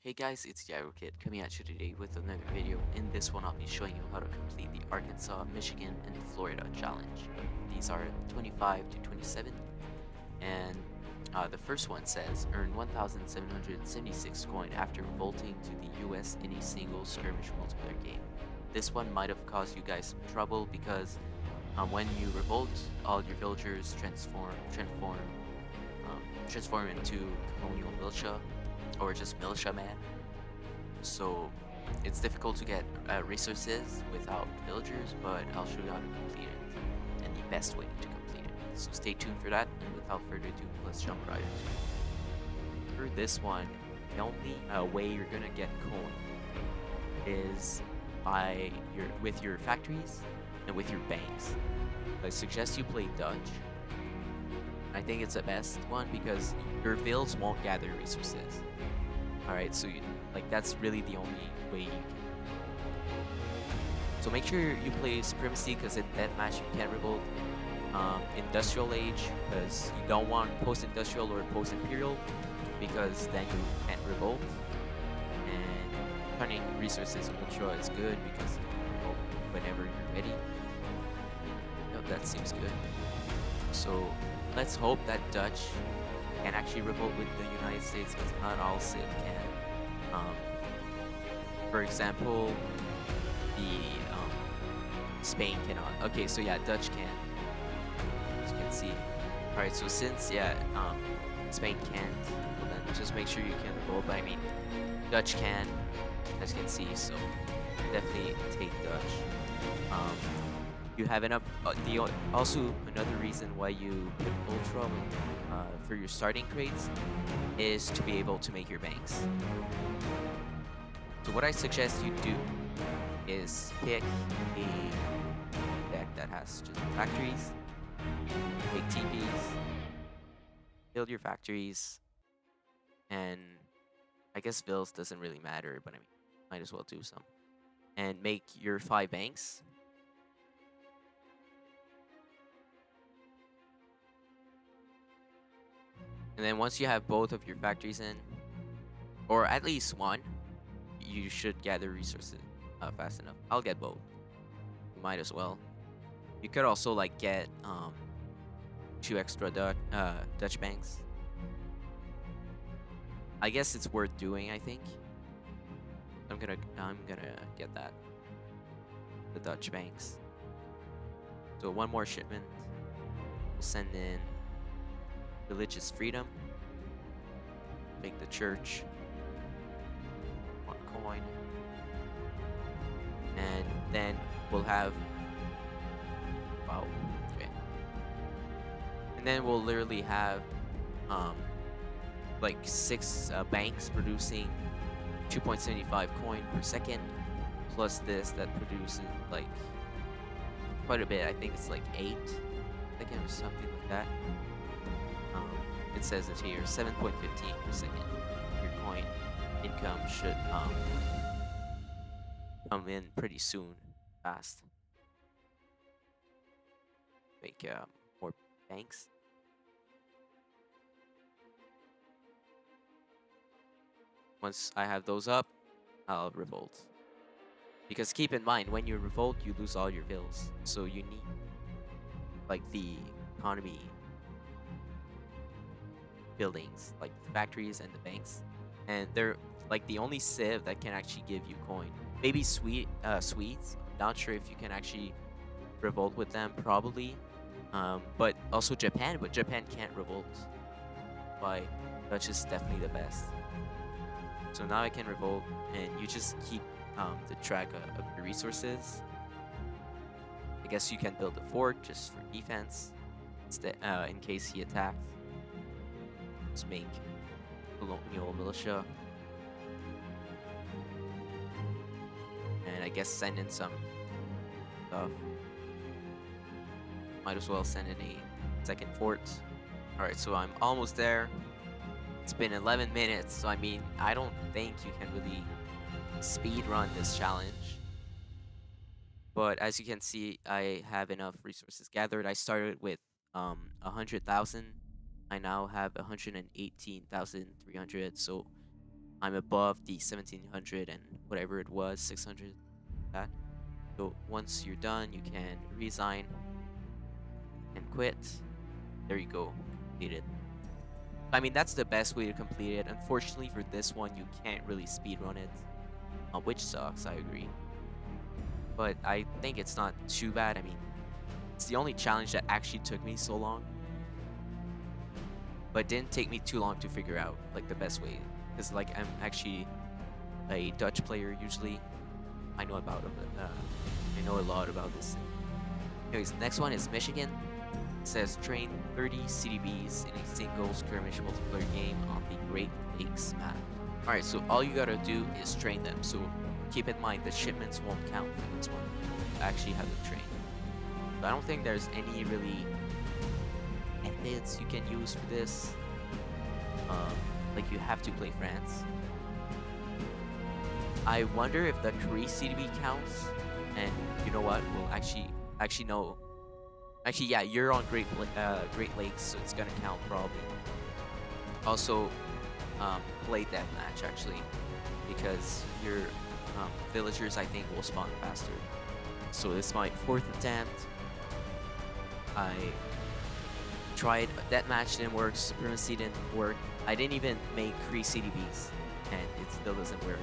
Hey guys, it's TheAggroKid coming at you today with another video. In this one, I'll be showing you how to complete the Arkansas, Michigan, and Florida challenge. These are 25 to 27, and the first one says earn 1,776 coin after revolting to the US in a single skirmish multiplayer game. This one might have caused you guys some trouble because when you revolt, all your villagers transform into colonial militia or just militiaman. So it's difficult to get resources without villagers, but I'll show you how to complete it and the best way to complete it. So stay tuned for that, and without further ado, let's jump right into it. For this one, the only way you're gonna get coin is with your factories and with your banks. I suggest you play Dutch. I think it's the best one because your vills won't gather resources. Alright, so that's really the only way you can. So make sure you play Supremacy because in Deathmatch you can't revolt. Industrial Age because you don't want post-industrial or post-imperial because then you can't revolt. And turning resources ultra is good because you can revolt whenever you're ready. That seems good. So let's hope that Dutch can actually revolt with the United States because not all Civ can. For example, the Spain cannot. Okay, so yeah, Dutch can. As you can see. All right, so since Spain can't, well then just make sure you can revolt. But I mean, Dutch can, as you can see. So definitely take Dutch. You have enough. Also, another reason why you pick Ultra for your starting crates is to be able to make your banks. So what I suggest you do is pick a deck that has just factories, make TPs, build your factories, and I guess bills doesn't really matter, but I mean, might as well do some. And make your 5 banks. And then once you have both of your factories in, or at least one, you should gather resources fast enough. I'll get both. You might as well. You could also get 2 extra Dutch banks. I guess it's worth doing. I think I'm gonna get that, the Dutch banks. So one more shipment. We'll send in religious freedom. Make the church. 1 coin. And then we'll have okay. And then we'll literally have 6 banks producing 2.75 coin per second, plus this that produces quite a bit. I think it's 8 seconds or something like that. It says it here, 7.15 per second. Your coin income should come in pretty soon, fast. Make more banks. Once I have those up, I'll revolt. Because keep in mind, when you revolt, you lose all your vills. So you need the economy buildings, like the factories and the banks, and they're the only civ that can actually give you coin. Maybe Swedes. I'm not sure if you can actually revolt with them, probably. But also Japan, but Japan can't revolt. Why? Dutch is definitely the best. So now I can revolt, and you just keep the track of your resources. I guess you can build a fort just for defense, in case he attacks. Let's make colonial militia, and I guess send in some stuff. Might as well send in a second fort. Alright, so I'm almost there. It's been 11 minutes, so I mean, I don't think you can really speed run this challenge. But as you can see, I have enough resources gathered. I started with 100,000. I now have 118,300, so I'm above the 1700 and whatever it was, 600. That. So once you're done, you can resign and quit. There you go, completed. I mean, that's the best way to complete it. Unfortunately, for this one, you can't really speedrun it, which sucks. I agree, but I think it's not too bad. I mean, it's the only challenge that actually took me so long, but didn't take me too long to figure out like the best way. Because like I'm actually a Dutch player usually. I know about I know a lot about this. Anyways, next one is Michigan. It says train 30 CDBs in a single skirmish multiplayer game on the Great Lakes map. Alright, so all you gotta do is train them. So keep in mind the shipments won't count for this one. You actually have them trained. So I don't think there's any really methods you can use for this. Like you have to play France. I wonder if the Korea CDB counts. And you know what? We'll actually no. Actually, yeah, you're on Great Lakes, so it's gonna count probably. Also, play deathmatch actually, because your villagers I think will spawn faster. So this is my fourth attempt. I tried deathmatch, didn't work. Supremacy didn't work. I didn't even make 3 CDBs, and it still doesn't work.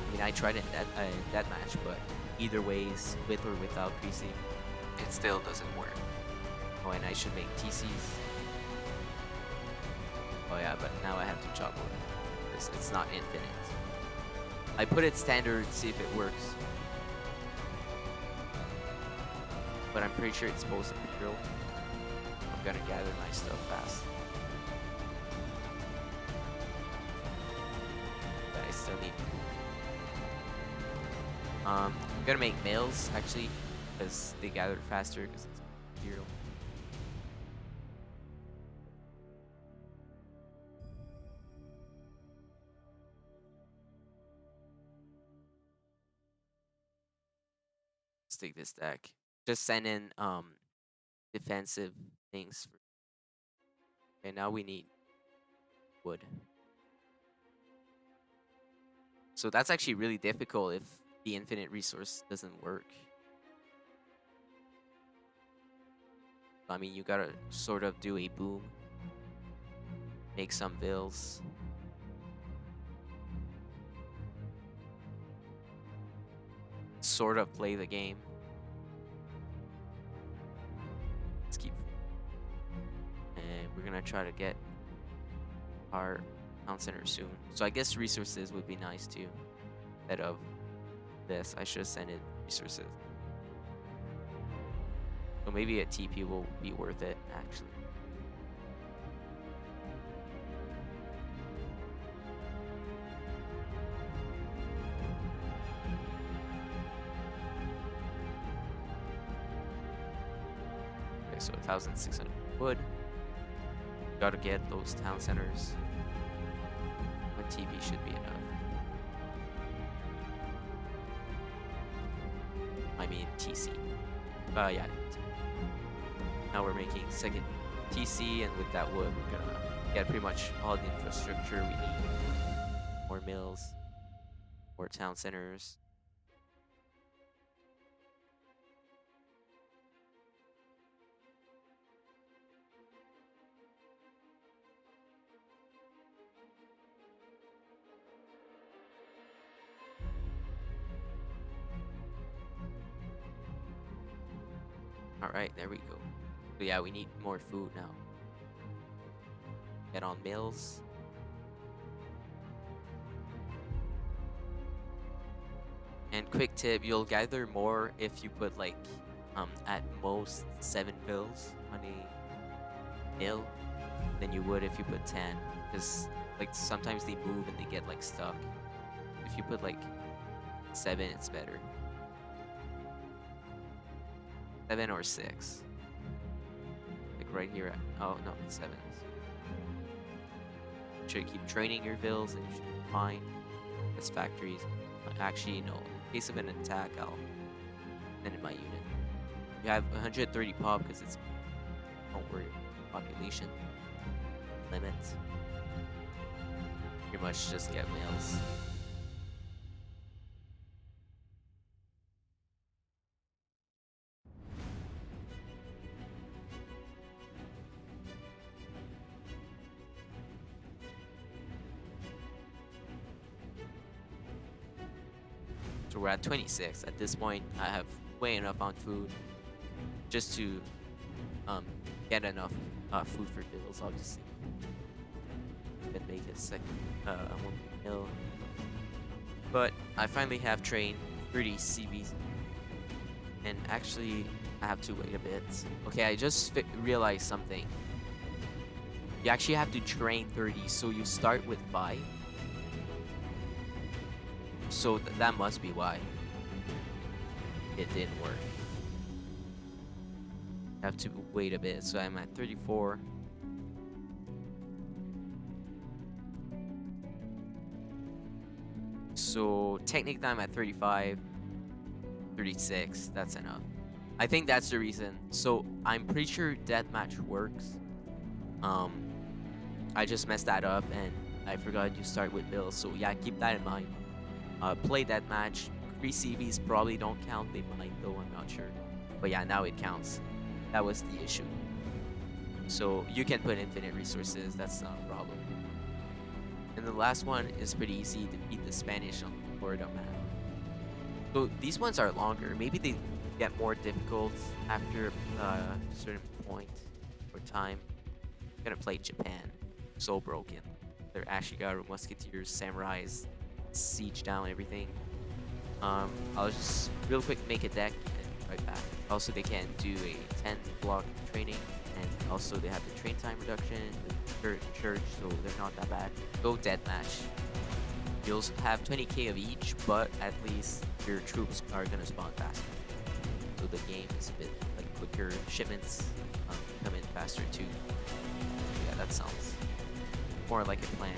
I mean, I tried it in deathmatch, but either ways, with or without 3 CDBs, it still doesn't work. Oh, and I should make TCs. Oh yeah, but now I have to chop wood. It's not infinite. I put it standard, see if it works. But I'm pretty sure it's supposed to be real. I'm gonna gather my stuff fast. But I still need. I'm gonna make males actually, because they gather faster because it's material. Let's take this deck. Just send in defensive things. Okay, now we need wood. So that's actually really difficult if the infinite resource doesn't work. I mean, you gotta sort of do a boom, make some bills. Sort of play the game. Let's keep. And we're gonna try to get our town center soon. So I guess resources would be nice too. Instead of this, I should have sent in resources. So maybe a TP will be worth it actually. Okay, so 1,600 wood. Gotta get those town centers. One TP should be enough. I mean TC. Yeah. Now we're making second TC, and with that wood, we're gonna get pretty much all the infrastructure we need. More mills, more town centers. All right, there we go. So yeah, we need more food now. Get on mills. And quick tip, you'll gather more if you put like at most 7 bills on a mill than you would if you put 10. Because like sometimes they move and they get like stuck. If you put like 7, it's better. 7 or 6. Like right here at, oh no, it's 7. Should keep training your bills and you should be fine. As factories. Actually, no. In case of an attack, I'll send in my unit. You have 130 pop because it's, don't worry, population limit. pretty much just get mills. So we're at 26. At this point, I have way enough on food just to um, get enough food for bills, obviously. Then make a second one mill. But I finally have trained 30 CBs. And actually, I have to wait a bit. Okay, I just realized something. You actually have to train 30, so you start with 5. So that must be why it didn't work. I have to wait a bit, so I'm at 34. So technically I'm at 35, 36, that's enough. I think that's the reason. So I'm pretty sure deathmatch works. I just messed that up and I forgot you start with bills. So yeah, keep that in mind. Play deathmatch. 3 CVs probably don't count. They might though, I'm not sure. But yeah, now it counts. That was the issue. So you can put infinite resources, that's not a problem. And the last one is pretty easy, defeat the Spanish on the Florida map. So these ones are longer. Maybe they get more difficult after a certain point or time. I'm gonna play Japan. So broken. Their Ashigaru musketeers, samurais, siege down everything. I'll just real quick make a deck and right back. Also, they can do a 10 block training, and also they have the train time reduction, the church, so they're not that bad. Go deathmatch. You'll have 20k of each, but at least your troops are gonna spawn faster. So the game is a bit like quicker. Shipments come in faster too. Yeah, that sounds more like a plan.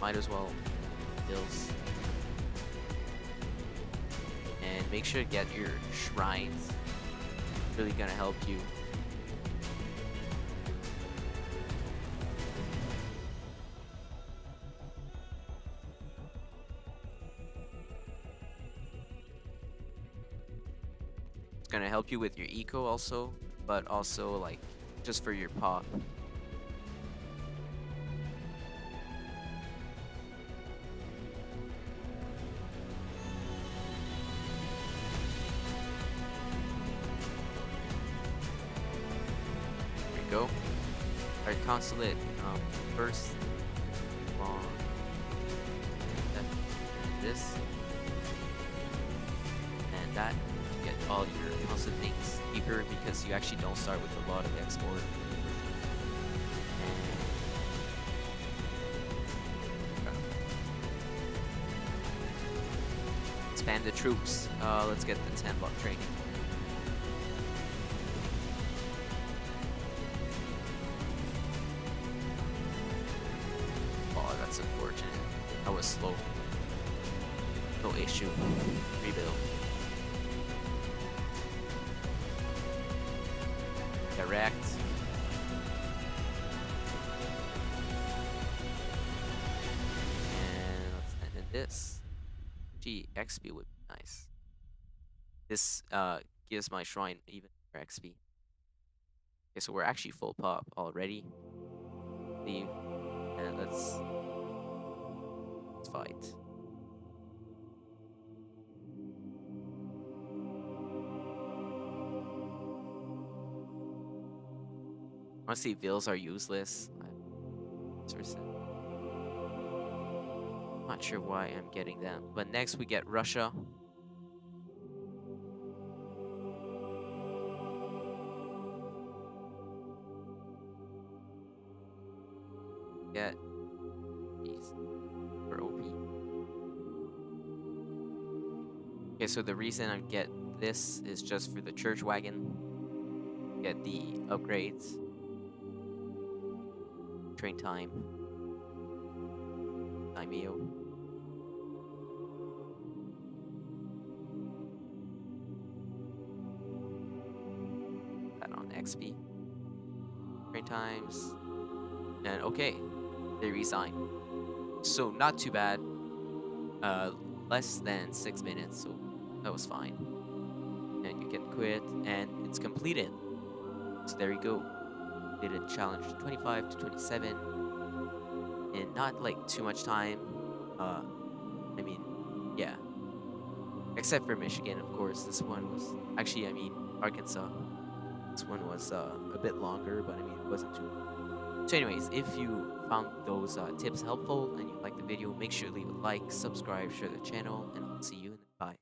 Might as well bills. And make sure to get your shrines. Really gonna help you. It's gonna help you with your eco also, but also like just for your pop. There you go. Our consulate first on this and that. Get all your consulate things cheaper because you actually don't start with a lot of export. Expand the troops. Let's get the 10 block training. Oh, that's unfortunate. I was slow. No issue. Rebuild. Direct. And let's end in this. Gee, XP would be nice. This gives my shrine even more XP. Okay, so we're actually full pop already. Leave. And let's fight. Honestly, Vills are useless. Not sure why I'm getting them. But next we get Russia. Get these for OP. Okay, so the reason I get this is just for the church wagon. Get the upgrades. Train time. Daimyo. That on XP, train times, and okay, they resigned. So not too bad. Uh, less than 6 minutes, so that was fine. And you can quit, and it's completed. So there you go. Did a challenge 25 to 27 in not like too much time. Uh, I mean, yeah. Except for Michigan, of course. This one was actually, I mean, Arkansas. This one was a bit longer, but I mean, it wasn't too long. So, anyways, if you found those tips helpful and you liked the video, make sure to leave a like, subscribe, share the channel, and I'll see you in the bye.